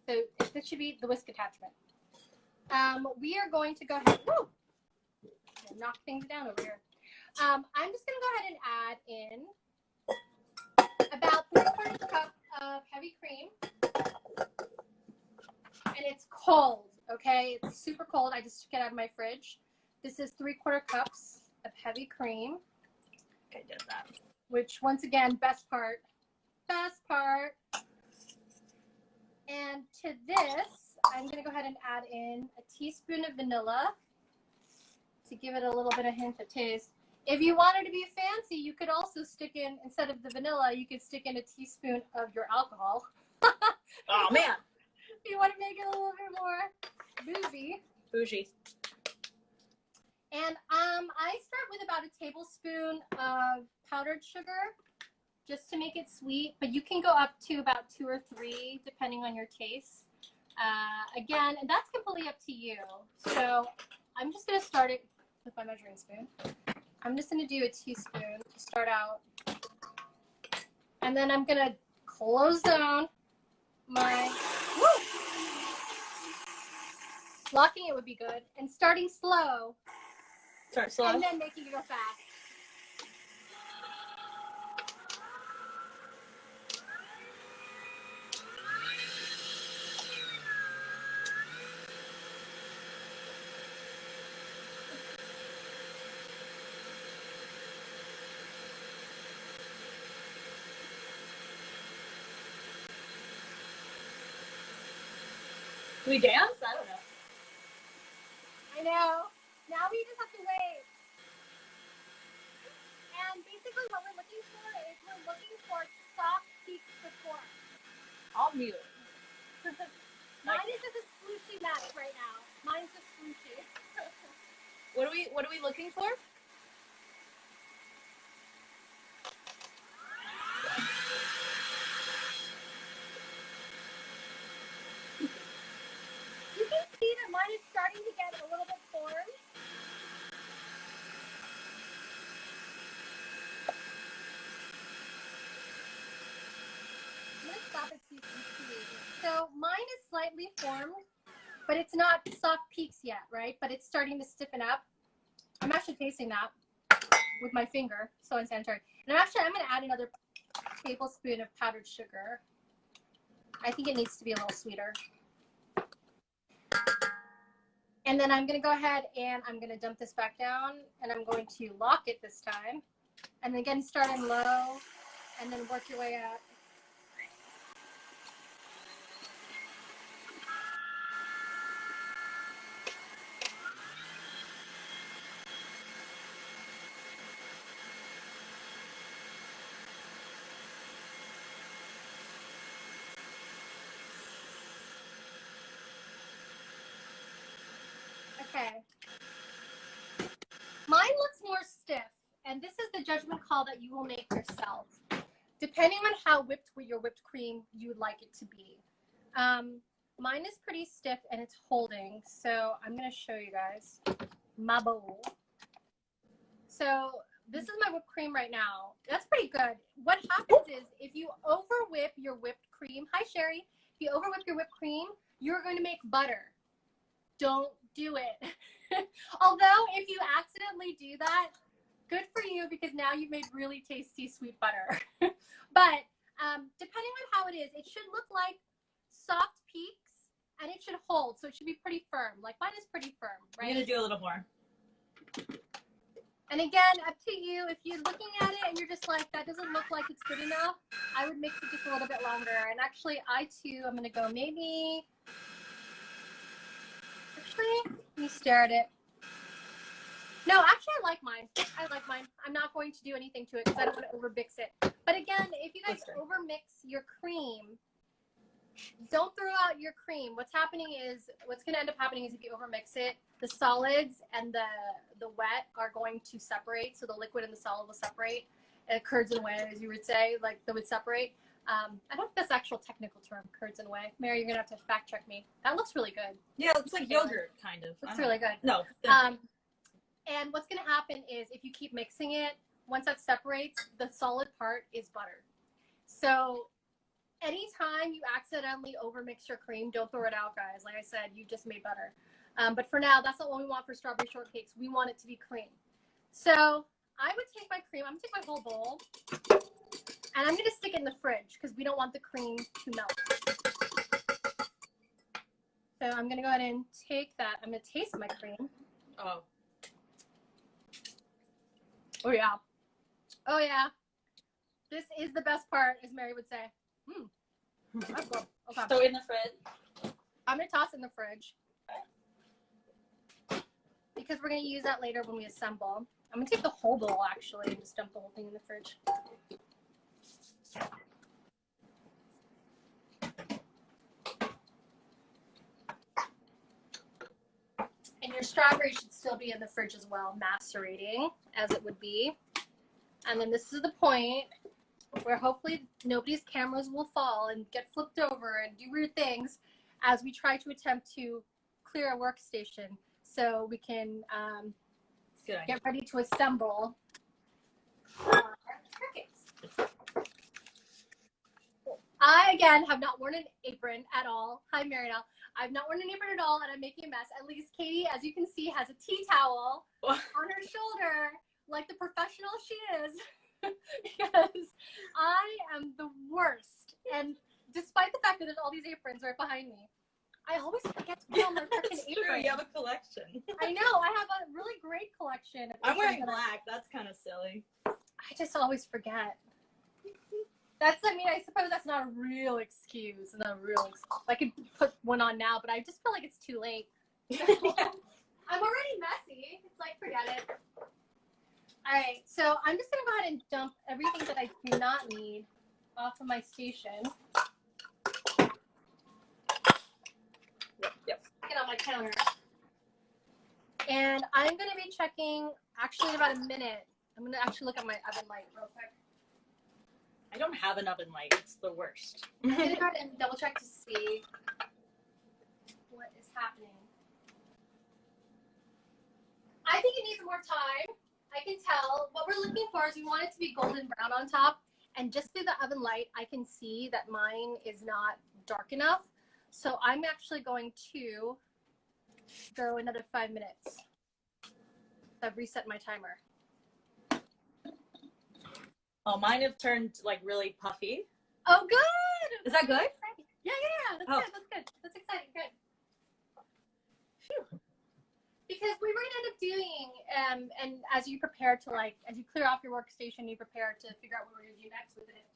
So this should be the whisk attachment. We are going to go ahead, knock things down over here. I'm just going to go ahead and add in about 3/4 cup of heavy cream. And it's cold, okay? It's super cold. I just took it out of my fridge. This is 3/4 cups of heavy cream. Okay, did that. Which, once again, best part. And to this, I'm going to go ahead and add in a teaspoon of vanilla to give it a little bit of hint of taste. If you wanted to be fancy, you could also stick in, instead of the vanilla, you could stick in a teaspoon of your alcohol. Oh, man. If you want to make it a little bit more bougie. And I start with about a tablespoon of powdered sugar, just to make it sweet, but you can go up to about 2 or 3 depending on your taste. Again, and that's completely up to you. So I'm just going to start it with my measuring spoon. I'm just going to do a teaspoon to start out. And then I'm going to close down my, locking it would be good, and starting slow. Start slow. And then making it go fast. Do we dance? I don't know. I know. Now we just have to wait. And basically what we're looking for is we're looking for soft peaks before. I'll mute. Mine is just a swooshy mess right now. Mine's just swooshy. What are we looking for? You can see that mine is starting to get a little bit formed. I'm going to stop it so you can see. So mine is slightly formed, but it's not soft peaks yet, right? But it's starting to stiffen up. I'm actually tasting that with my finger, so unsanitary. And I'm going to add another tablespoon of powdered sugar. I think it needs to be a little sweeter. And then I'm going to go ahead and I'm going to dump this back down, and I'm going to lock it this time. And then again, start in low and then work your way up. Okay. Mine looks more stiff, and this is the judgment call that you will make yourself, depending on how whipped with your whipped cream you would like it to be. Mine is pretty stiff and it's holding, so I'm gonna show you guys my bowl. So this is my whipped cream right now. That's pretty good. What happens is if you over whip your whipped cream, hi Sherry, if you over whip your whipped cream, you're going to make butter. Don't do it. Although if you accidentally do that, good for you, because now you've made really tasty sweet butter. But depending on how it is, it should look like soft peaks and it should hold. So it should be pretty firm. Like mine is pretty firm, right? I'm going to do a little more. And again, up to you. If you're looking at it and you're just like, that doesn't look like it's good enough, I would mix it just a little bit longer. And actually, I too, I'm going to go maybe, actually, let me stare at it. No, actually, I like mine. I like mine. I'm not going to do anything to it because I don't want to overmix it. But again, if you guys overmix your cream, don't throw out your cream. What's going to end up happening is if you overmix it, the solids and the wet are going to separate. So the liquid and the solid will separate. Curds and whey, as you would say, like they would separate. I don't think that's the actual technical term, curds and whey. Mary, you're going to have to fact check me. That looks really good. Yeah, it looks like yogurt, kind of. Looks really good. No. And what's going to happen is if you keep mixing it, once that separates, the solid part is butter. So anytime you accidentally overmix your cream, don't throw it out, guys. Like I said, you just made butter. But for now, that's not what we want for strawberry shortcakes. We want it to be cream. So I would take my cream. I'm going to take my whole bowl. And I'm going to stick it in the fridge because we don't want the cream to melt. So I'm going to go ahead and take that. I'm going to taste my cream. Oh. Oh, yeah. Oh, yeah. This is the best part, as Mary would say. That's good. Okay. So in the fridge? I'm going to toss it in the fridge. Because we're going to use that later when we assemble. I'm going to take the whole bowl, actually, and just dump the whole thing in the fridge. And your strawberry should still be in the fridge as well, macerating, as it would be. And then this is the point where hopefully nobody's cameras will fall and get flipped over and do weird things as we try to attempt to clear a workstation so we can get ready to assemble our shortcakes. I, again, have not worn an apron at all. Hi, Marinelle. I've not worn an apron at all, and I'm making a mess. At least Katie, as you can see, has a tea towel on her shoulder, like the professional she is, because I am the worst. And despite the fact that there's all these aprons right behind me, I always forget to put on my freaking apron. True, you have a collection. I know. I have a really great collection. I'm wearing black. That's kind of silly. I just always forget. I suppose that's not a real excuse. I could put one on now, but I just feel like it's too late. I'm already messy. It's like, forget it. All right, so I'm just going to go ahead and dump everything that I do not need off of my station. Yep. Get on my counter. And I'm going to be checking, actually, in about a minute. I'm going to actually look at my oven light real quick. I don't have an oven light. It's the worst. I'm going to go ahead and double check to see what is happening. I think it needs more time. I can tell. What we're looking for is we want it to be golden brown on top. And just through the oven light, I can see that mine is not dark enough. So I'm actually going to go another 5 minutes. I've reset my timer. Oh, mine have turned like really puffy. Oh, good. Is that good? Yeah. That's good. That's good. That's exciting. Good. Phew. Because we were gonna end up doing, and as you prepare to as you clear off your workstation, you prepare to figure out what we're gonna do next with it.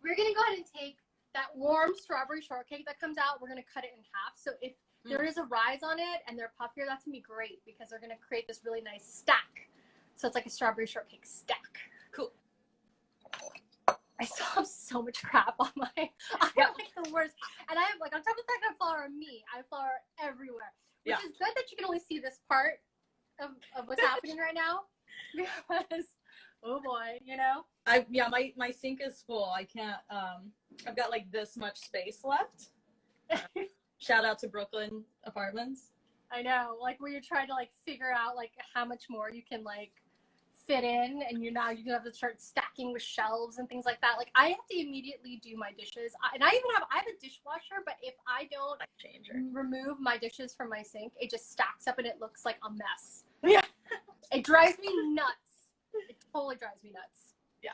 We're gonna go ahead and take that warm strawberry shortcake that comes out. We're gonna cut it in half. So if there is a rise on it and they're puffier, that's gonna be great because they're gonna create this really nice stack. So it's like a strawberry shortcake stack. Cool. I still have so much crap on my, I have like the worst. And I have like, on top of the fact I have flour on me, I have flour everywhere. Which is good that you can only see this part of what's happening right now. Because, oh boy, you know? My sink is full. I can't, I've got like this much space left. Shout out to Brooklyn Apartments. I know, like where you're trying to like figure out like how much more you can like fit in, and you have to start stacking with shelves and things like that. Like I have to immediately do my dishes, and I have a dishwasher, but if I don't remove my dishes from my sink, it just stacks up and it looks like a mess. Yeah. It drives me nuts. It totally drives me nuts. Yeah.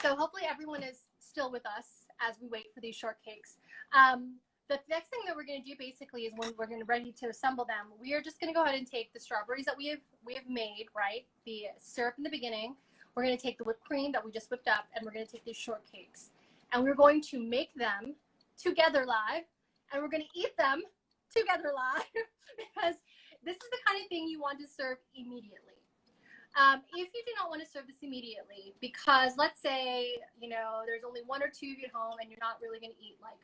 So hopefully everyone is still with us as we wait for these shortcakes. The next thing that we're going to do basically is when we're going to ready to assemble them, we are just going to go ahead and take the strawberries that we have made, right? The syrup in the beginning. We're going to take the whipped cream that we just whipped up, and we're going to take these shortcakes. And we're going to make them together live, and we're going to eat them together live because this is the kind of thing you want to serve immediately. If you do not want to serve this immediately, because let's say, you know, there's only 1 or 2 of you at home and you're not really going to eat like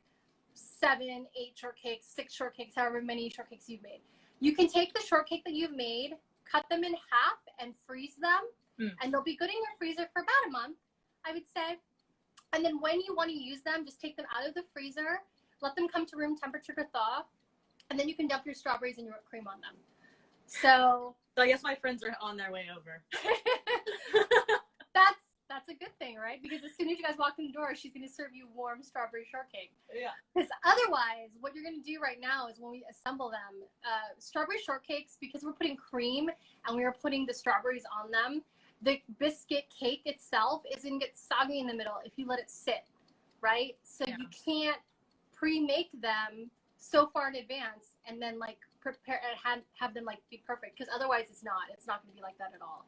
7, 8 shortcakes, 6 shortcakes, however many shortcakes you've made. You can take the shortcake that you've made, cut them in half, and freeze them. And they'll be good in your freezer for about a month, I would say. And then when you want to use them, just take them out of the freezer, let them come to room temperature to thaw, and then you can dump your strawberries and your whipped cream on them. So I guess my friends are on their way over. That's a good thing, right? Because as soon as you guys walk in the door, she's going to serve you warm strawberry shortcake. Yeah. Because otherwise, what you're going to do right now is when we assemble them, strawberry shortcakes, because we're putting cream and we are putting the strawberries on them, the biscuit cake itself is going to get soggy in the middle if you let it sit, right? So you can't pre-make them so far in advance and then like prepare and have them like be perfect, because otherwise it's not going to be like that at all.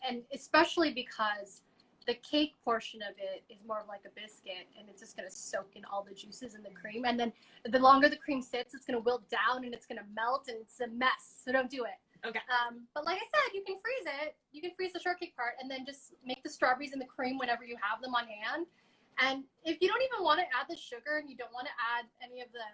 And especially because the cake portion of it is more like a biscuit, and it's just going to soak in all the juices in the cream. And then the longer the cream sits, it's going to wilt down and it's going to melt, and it's a mess. So don't do it. Okay. But like I said, you can freeze it. You can freeze the shortcake part and then just make the strawberries and the cream whenever you have them on hand. And if you don't even want to add the sugar and you don't want to add any of the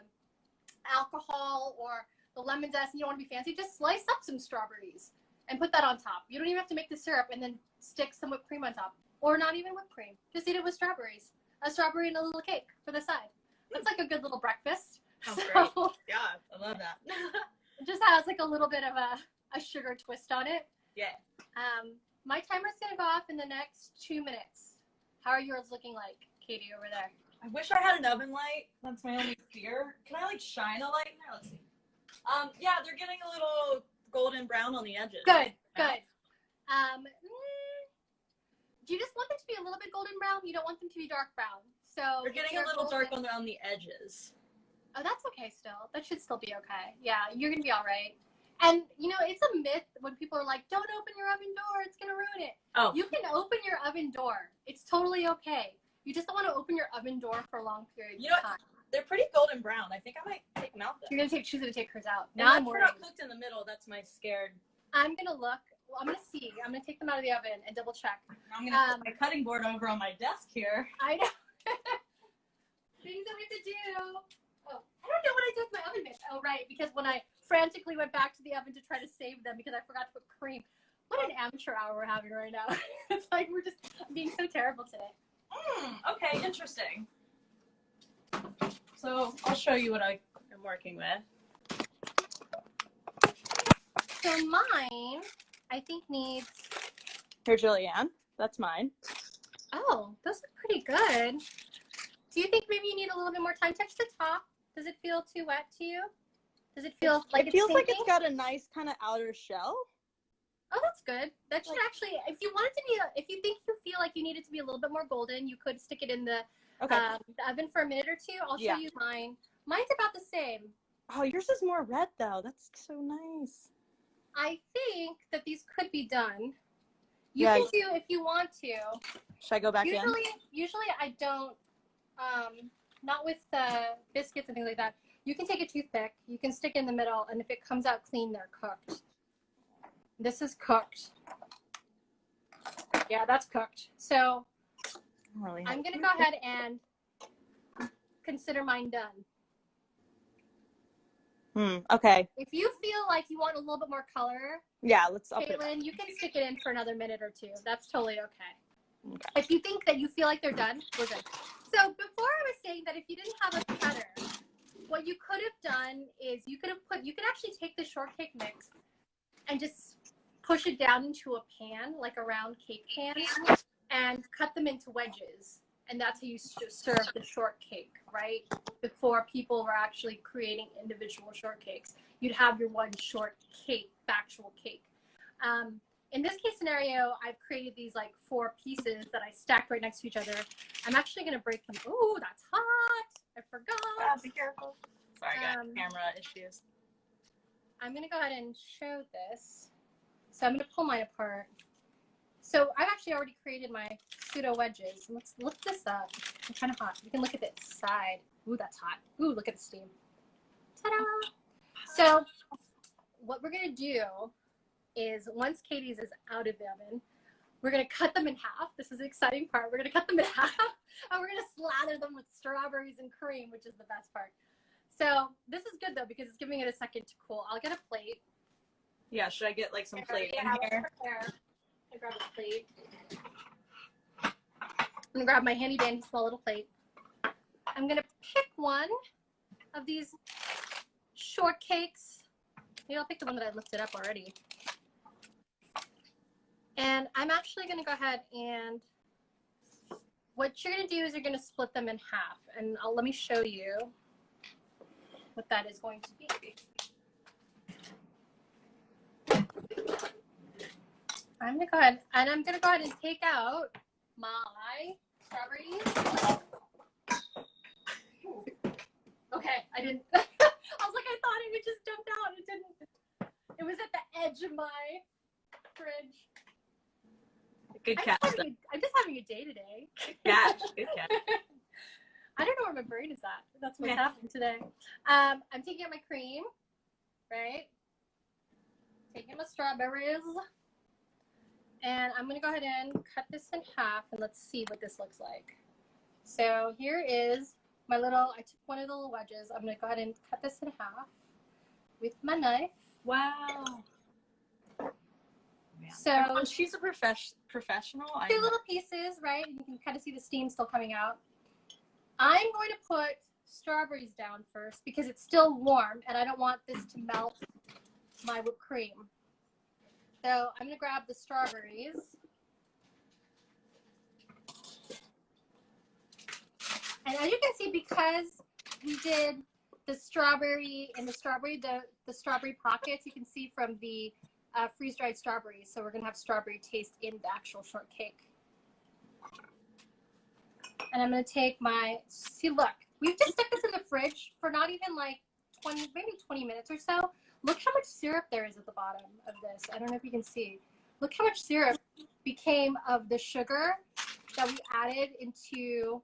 alcohol or the lemon zest and you don't want to be fancy, just slice up some strawberries and put that on top. You don't even have to make the syrup and then stick some whipped cream on top. Or not even whipped cream. Just eat it with strawberries. A strawberry and a little cake for the side. That's like a good little breakfast. Sounds great. Yeah, I love that. It just has like a little bit of a sugar twist on it. Yeah. My timer's going to go off in the next 2 minutes. How are yours looking like, Katie, over there? I wish I had an oven light. That's my only fear. Can I like shine a light in there? Let's see. Yeah, they're getting a little golden brown on the edges. Good, good. Do you just want them to be a little bit golden brown? You don't want them to be dark brown. So they're getting a little dark on the edges. Oh, that's okay still. That should still be okay. Yeah, you're going to be all right. And, you know, it's a myth when people are like, don't open your oven door. It's going to ruin it. Oh. You can open your oven door. It's totally okay. You just don't want to open your oven door for a long period of time. They're pretty golden brown. I think I might take them out though. She's going to take hers out. Now I'm worried. They're not cooked in the middle. That's my scared. I'm going to look. Well, I'm going to see. I'm going to take them out of the oven and double check. I'm going to put my cutting board over on my desk here. I know. Things that we have to do. Oh, I don't know what I did with my oven mitts. Oh, right. Because when I frantically went back to the oven to try to save them because I forgot to put cream. What an amateur hour we're having right now. It's like we're just being so terrible today. Okay, interesting. So I'll show you what I am working with. So mine, I think needs... Here, JulieAnn. That's mine. Oh, those look pretty good. Do you think maybe you need a little bit more time? Touch the top. Does it feel too wet to you? Does it feel like it feels like it's got a nice kind of outer shell? Oh, that's good. That should actually, if you want it to be, if you think you feel like you need it to be a little bit more golden, you could stick it in the oven for a minute or two. I'll show you mine. Mine's about the same. Oh, yours is more red though. That's so nice. I think that these could be done. You can do if you want to. Should I go back in? Usually I don't, not with biscuits and things like that. You can take a toothpick, you can stick it in the middle, and if it comes out clean, they're cooked. This is cooked. Yeah, that's cooked. So Really I'm going to go ahead and consider mine done. Okay. If you feel like you want a little bit more color, Yeah, I'll put it Caitlyn, you can stick it in for another minute or two. That's totally okay. Okay. If you think that you feel like they're done, we're good. So before I was saying that if you didn't have a cutter, what you could have done is you could actually take the shortcake mix and just push it down into a pan, like a round cake pan, and cut them into wedges. And that's how you serve the shortcake, right? Before people were actually creating individual shortcakes, you'd have your one shortcake, actual cake. In this case scenario, I've created these like 4 pieces that I stacked right next to each other. I'm actually going to break them. Ooh, that's hot. I forgot. Oh, be careful. Sorry, I got camera issues. I'm going to go ahead and show this. So I'm going to pull mine apart. So I've actually already created my pseudo wedges. Let's look this up. It's kind of hot. You can look at this side. Ooh, that's hot. Ooh, look at the steam. Ta-da! So what we're going to do is once Katie's is out of the oven, we're going to cut them in half. This is the exciting part. We're going to cut them in half, and we're going to slather them with strawberries and cream, which is the best part. So this is good, though, because it's giving it a second to cool. I'll get a plate. Yeah, should I get, like, some plate in here? I grab a plate. I'm going to grab my handy-dandy small little plate. I'm going to pick one of these shortcakes. Maybe I'll pick the one that I lifted up already. And I'm actually going to go ahead and what you're going to do is you're going to split them in half. And let me show you what that is going to be. I'm going to go ahead and take out my strawberries. Okay, I didn't. I was like, I thought it would just dump out. It didn't. It was at the edge of my fridge. Good catch. I'm just having a day today. Catch. Good catch. I don't know where my brain is at. That's what's happening today. I'm taking out my cream, right? Taking my strawberries. And I'm going to go ahead and cut this in half, and let's see what this looks like. So here is my little, I took one of the little wedges. I'm going to go ahead and cut this in half with my knife. Wow. So she's a professional. 2 little pieces, right? You can kind of see the steam still coming out. I'm going to put strawberries down first because it's still warm, and I don't want this to melt my whipped cream. So I'm going to grab the strawberries. And as you can see, because we did the strawberry and the strawberry pockets, you can see from the freeze-dried strawberries. So we're going to have strawberry taste in the actual shortcake. And I'm going to take see, look, we've just stuck this in the fridge for not even like 20, maybe 20 minutes or so. Look how much syrup there is at the bottom of this. I don't know if you can see. Look how much syrup became of the sugar that we added into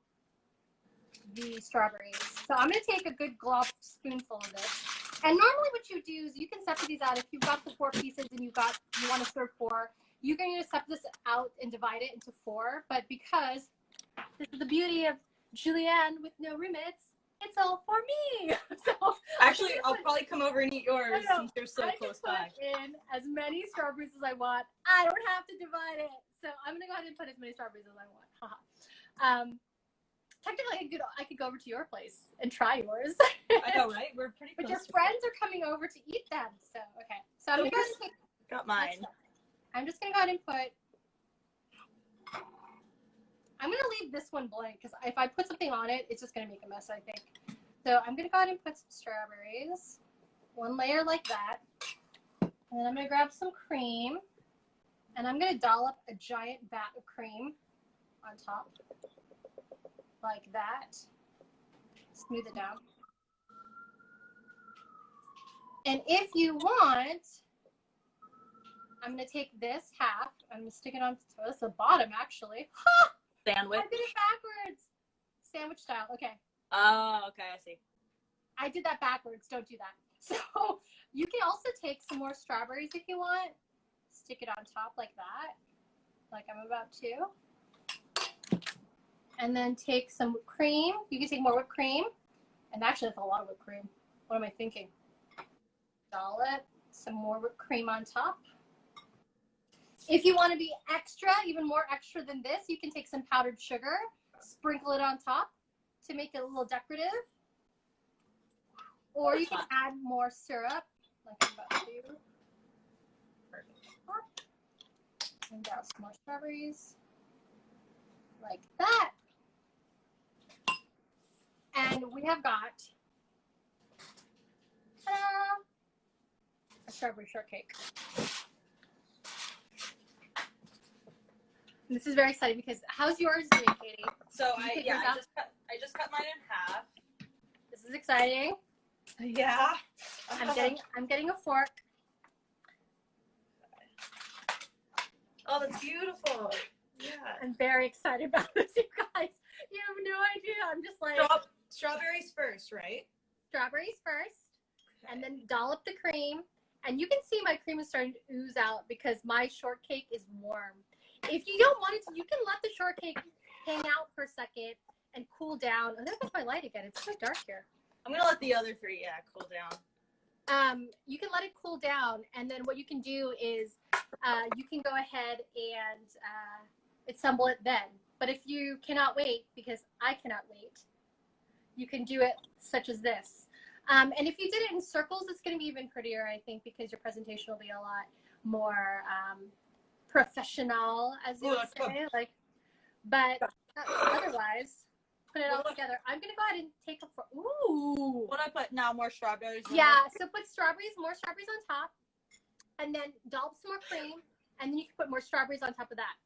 the strawberries. So I'm going to take a good glop spoonful of this. And normally what you do is you can separate these out. If you've got the 4 pieces and you want to serve 4, you can just separate this out and divide it into 4. But because this is the beauty of JulieAnn with no roommates, it's all for me. So actually, I'll probably come over and eat yours since you're so close by. I can put in as many strawberries as I want. I don't have to divide it. So I'm going to go ahead and put as many strawberries as I want. Haha. Technically, I could go over to your place and try yours. I know, right? We're pretty close. But your friends are coming over to eat them. So, okay. So I'm going to go ahead and got mine. I'm just going to go ahead and put... I'm going to leave this one blank because if I put something on it, it's just going to make a mess, I think. So I'm going to go ahead and put some strawberries. 1 layer like that. And then I'm going to grab some cream. And I'm going to dollop a giant vat of cream on top. Like that. Smooth it down. And if you want, I'm going to take this half. I'm going to stick it on the bottom, actually. Ha! Sandwich. I did it backwards. Sandwich style. Okay. Oh, okay. I see. I did that backwards. Don't do that. So you can also take some more strawberries if you want. Stick it on top like that. Like I'm about to. And then take some whipped cream. You can take more whipped cream. And actually, that's a lot of whipped cream. What am I thinking? Dollop some more whipped cream on top. If you want to be extra, even more extra than this, you can take some powdered sugar, sprinkle it on top to make it a little decorative. Or you can add more syrup, like I'm about to do. And down some more strawberries, like that. And we have got a strawberry shortcake. And this is very exciting because how's yours doing, Katie? So I just cut mine in half. This is exciting. Yeah. I'm getting a fork. Oh, that's beautiful. Yeah. I'm very excited about this, you guys. You have no idea. I'm just like strawberries first, right? Strawberries first, okay. And then dollop the cream. And you can see my cream is starting to ooze out because my shortcake is warm. If you don't want it to, you can let the shortcake hang out for a second and cool down. Oh, there's my light again. It's so dark here. I'm gonna let the other three, cool down. You can let it cool down, and then what you can do is you can go ahead and assemble it then. But if you cannot wait, because I cannot wait, you can do it such as this. And if you did it in circles, it's going to be even prettier, I think, because your presentation will be a lot more professional, as you would say. Like, but otherwise, put it all together. I'm going to go ahead and take a fork. Ooh. What I put now? More strawberries? Yeah, so put more strawberries on top, and then dollop some more cream, and then you can put more strawberries on top of that.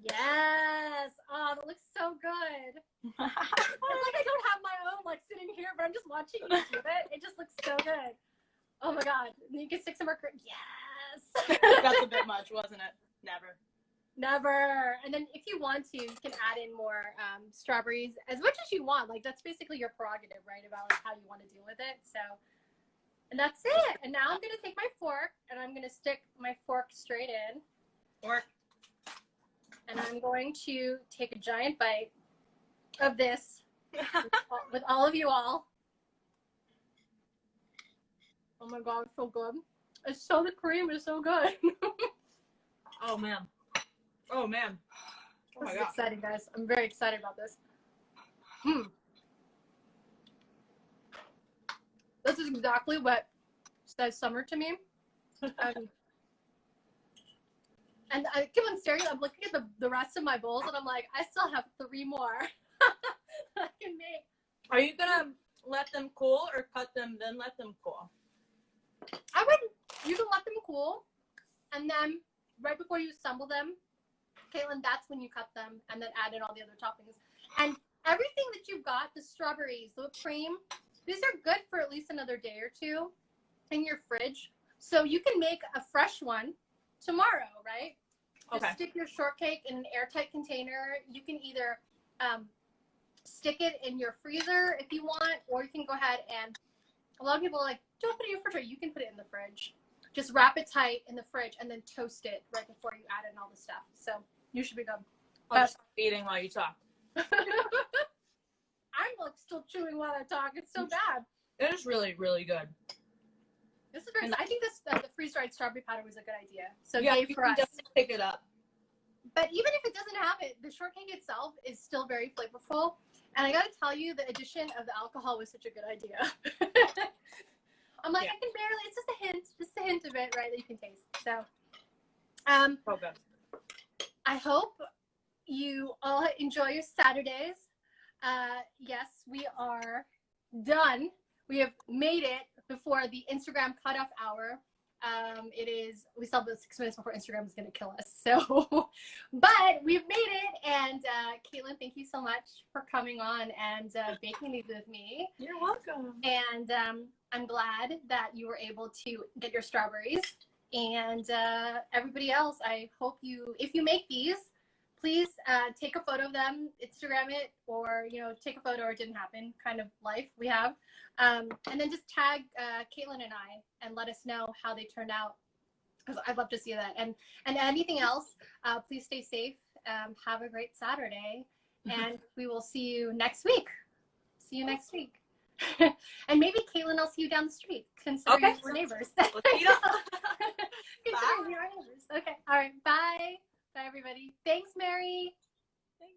Yes. Oh, that looks so good. It's like I don't have my own like sitting here, but I'm just watching you do it. It just looks so good. Oh my god. And you can stick some more cream. Yes. That's a bit much, wasn't it? Never. And then if you want to, you can add in more strawberries as much as you want. Like that's basically your prerogative, right? About like how you want to deal with it. So, and that's it. And now I'm gonna take my fork and I'm gonna stick my fork straight in. Fork. And I'm going to take a giant bite of this with all of you all. Oh my god, it's so good. The cream is so good. Oh man. Oh man. Oh this is exciting, guys. I'm very excited about this. This is exactly what says summer to me. And I keep on staring. I'm looking at the rest of my bowls, and I'm like, I still have 3 more I can make. Are you gonna let them cool or cut them then let them cool? You can let them cool, and then right before you assemble them, Caitlyn, that's when you cut them, and then add in all the other toppings. And everything that you've got, the strawberries, the whipped cream, these are good for at least another day or 2 in your fridge. So you can make a fresh one tomorrow, right? Just stick your shortcake in an airtight container. You can either stick it in your freezer if you want, or you can go ahead and, a lot of people are like, don't put it in your refrigerator. You can put it in the fridge. Just wrap it tight in the fridge and then toast it right before you add in all the stuff. So you should be good. I'll just keep eating while you talk. I'm like still chewing while I talk. It's so bad. It is really, really good. This is very. I think this the freeze-dried strawberry powder was a good idea. So yeah, yay for us. Just pick it up. But even if it doesn't have it, the shortcake itself is still very flavorful. And I got to tell you, the addition of the alcohol was such a good idea. I'm like, I can barely. It's just a hint of it, right? That you can taste. So, good. I hope you all enjoy your Saturdays. Yes, we are done. We have made it before the Instagram cutoff hour. We still have 6 minutes before Instagram is going to kill us. So, but we've made it. And Caitlyn, thank you so much for coming on and baking these with me. You're welcome. And I'm glad that you were able to get your strawberries. And everybody else, I hope if you make these, please take a photo of them, Instagram it, or, take a photo or it didn't happen kind of life we have. And then just tag Caitlyn and I and let us know how they turned out. Because I'd love to see that. And anything else, please stay safe. Have a great Saturday. And we will see you next week. See you next week. And maybe Caitlyn, I'll see you down the street, considering we're neighbors. Considering we are neighbors. Okay. All right. Bye. Bye, everybody. Thanks, Mary. Thanks.